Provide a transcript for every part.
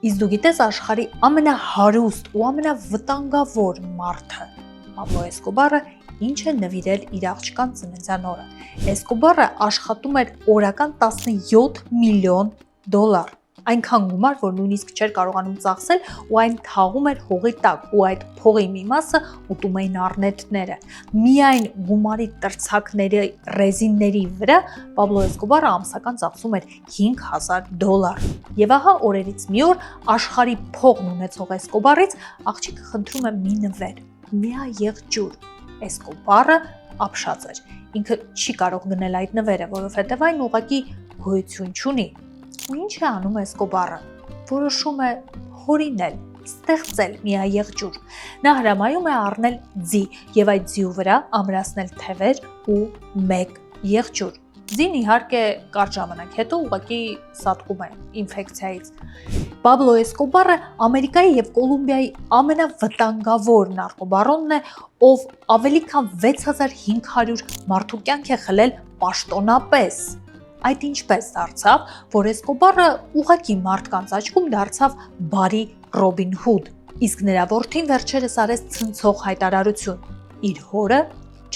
Իսկ դու գիտես աշխարհի ամենահարուստ ու ամենավտանգավոր մարդը Պաբլո Էսկոբարը ինչ է նվիրել իր աղջկան ծննդյան օրը։ Էսկոբարը աշխատում էր օրական 17 միլիոն դոլար։ Այնքան գումար, որ նույնիսկ չէր կարողանում ծախսել ու այն թաղում էր հողի տակ ու այդ փողի մի մասը ուտում էին առնետները։ Միայն գումարի տրցակների ռեզինների վրա Պաբլո Էսկոբարը ամսական ծախսում էր $5,000։ Եվ ահա օրերից մի օր աշխարհի փողն ունեցող Էսկոբարից աղջիկը խնդրում է մի նվեր, մի եղջյուր։ Էսկոբարը ապշած էր։ Ինքը չի կարող գնել այդ նվերը, որովհետև այն ուղղակի գոյություն չունի։ Ու ինչ է անում Էսկոբարը։ Որոշում է հորինել, ստեղծել մի եղջյուր։ Նա հրամայում է առնել ձի եւ այդ ձիու վրա ամրացնել թևեր ու մեկ եղջյուր։ Ձին իհարկե կարճ ժամանակ հետո ուղղակի սատկում է ինֆեկցիայից։ Պաբլո Էսկոբարը Ամերիկայի եւ Կոլումբիայի ամենավտանգավոր նարկոբարոնն է, ով ավելի քան 6500 մարդու կյանք է խլել պաշտոնապես։ Այդ ինչպես դարձավ, որ Էսկոբարը ուղղակի մարդկանց աչքում դարձավ բարի Ռոբին Հուդ, իսկ նրա որդին վերջերս արեց ցնցող հայտարարություն. իր հորը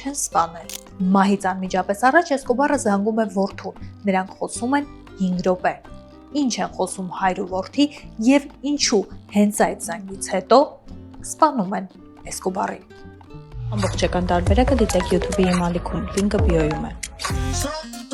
չեն սպանել։ Մահից անմիջապես առաջ Էսկոբարը զանգում է որդուն, նրանք խոսում են 5 րոպե։ Ինչ են խոսում հայր ու որդի եւ ինչու հենց այդ զանգից հետո սպանում են Էսկոբարին։ Ամբողջական տարբերակը դիտեք YouTube-ի իմ ալիքում, լինկը բիոյում է։